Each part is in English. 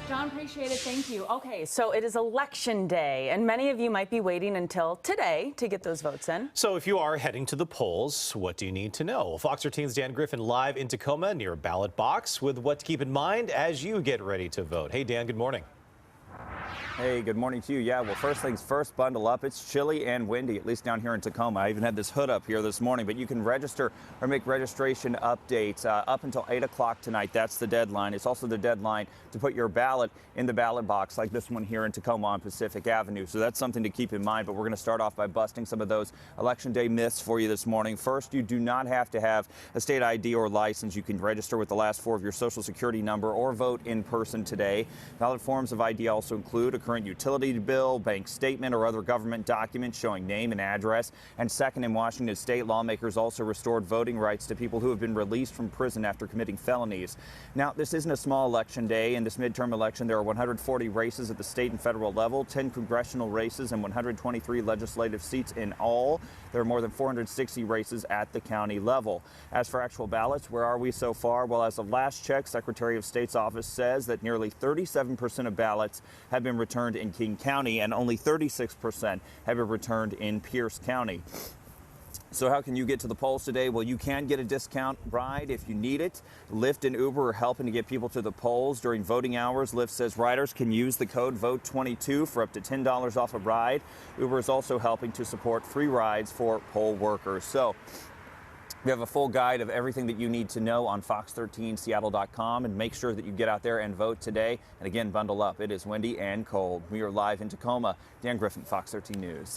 John, appreciate it. Thank you. Okay, so it is election day, and many of you might be waiting until today to get those votes in. So if you are heading to the polls, what do you need to know? Fox 13's Dan Griffin live in Tacoma near a ballot box with what to keep in mind as you get ready to vote. Hey, Dan, good morning. Hey, good morning to you. Yeah, well, first things first, bundle up. It's chilly and windy, at least down here in Tacoma. I even had this hood up here this morning, but you can register or make registration updates up until 8 o'clock tonight. That's the deadline. It's also the deadline to put your ballot in the ballot box like this one here in Tacoma on Pacific Avenue. So that's something to keep in mind, but we're going to start off by busting some of those Election Day myths for you this morning. First, you do not have to have a state ID or license. You can register with the last four of your Social Security number or vote in person today. Valid forms of ID also include a current utility bill, bank statement, or other government document showing name and address. And second, in Washington state, lawmakers also restored voting rights to people who have been released from prison after committing felonies. Now, this isn't a small election day. In this midterm election, there are 140 races at the state and federal level, 10 congressional races, and 123 legislative seats in all. There are more than 460 races at the county level. As for actual ballots, where are we so far? Well, as of last check, Secretary of State's office says that nearly 37% of ballots have been returned in King County and only 36% have been returned in Pierce County. So how can you get to the polls today? Well, you can get a discount ride if you need it. Lyft and Uber are helping to get people to the polls during voting hours. Lyft says riders can use the code VOTE22 for up to $10 off a ride. Uber is also helping to support free rides for poll workers. So we have a full guide of everything that you need to know on fox13seattle.com, and make sure that you get out there and vote today. And again, bundle up. It is windy and cold. We are live in Tacoma. Dan Griffin, Fox 13 News.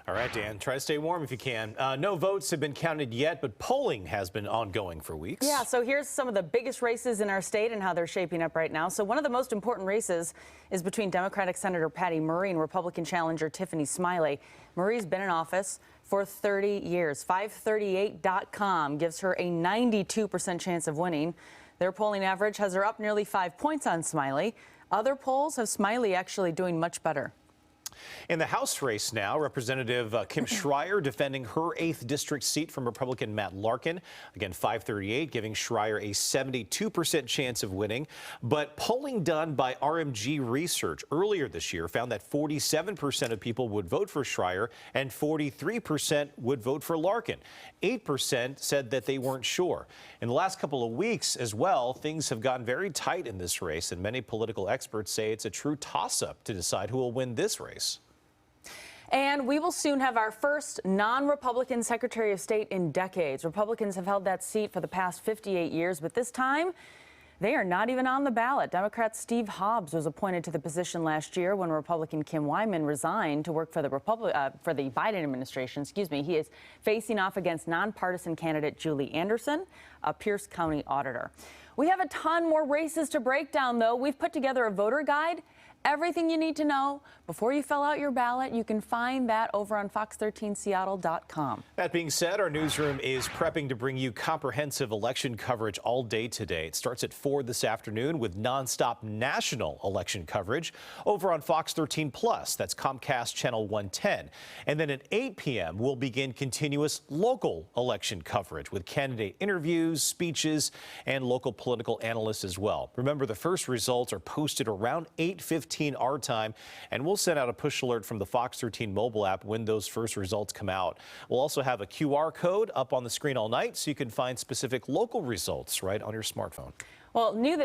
All right, Dan, try to stay warm if you can. No votes have been counted yet, but polling has been ongoing for weeks. Yeah, so here's some of the biggest races in our state and how they're shaping up right now. So one of the most important races is between Democratic Senator Patty Murray and Republican challenger Tiffany Smiley. Murray's been in office for 30 years. 538.com gives her a 92% chance of winning. Their polling average has her up nearly 5 points on Smiley. Other polls have Smiley actually doing much better. In the House race now, Representative Kim Schreier defending her 8th district seat from Republican Matt Larkin. Again, 538, giving Schreier a 72% chance of winning. But polling done by RMG Research earlier this year found that 47% of people would vote for Schreier and 43% would vote for Larkin. 8% said that they weren't sure. In the last couple of weeks as well, things have gotten very tight in this race, and many political experts say it's a true toss-up to decide who will win this race. And we will soon have our first non-Republican Secretary of State in decades. Republicans have held that seat for the past 58 years, but this time they are not even on the ballot. Democrat Steve Hobbs was appointed to the position last year when Republican Kim Wyman resigned to work for the Biden administration. He is facing off against nonpartisan candidate Julie Anderson, a Pierce County auditor. We have a ton more races to break down, though. We've put together a voter guide. Everything you need to know before you fill out your ballot. You can find that over on fox13seattle.com. That being said, our newsroom is prepping to bring you comprehensive election coverage all day today. It starts at 4 this afternoon with nonstop national election coverage over on Fox 13 Plus. That's Comcast Channel 110. And then at 8 p.m., we'll begin continuous local election coverage with candidate interviews, speeches, and local political analysts as well. Remember, the first results are posted around 8:15 our time, and we'll send out a push alert from the Fox 13 mobile app when those first results come out. We'll also have a QR code up on the screen all night so you can find specific local results right on your smartphone. Well, new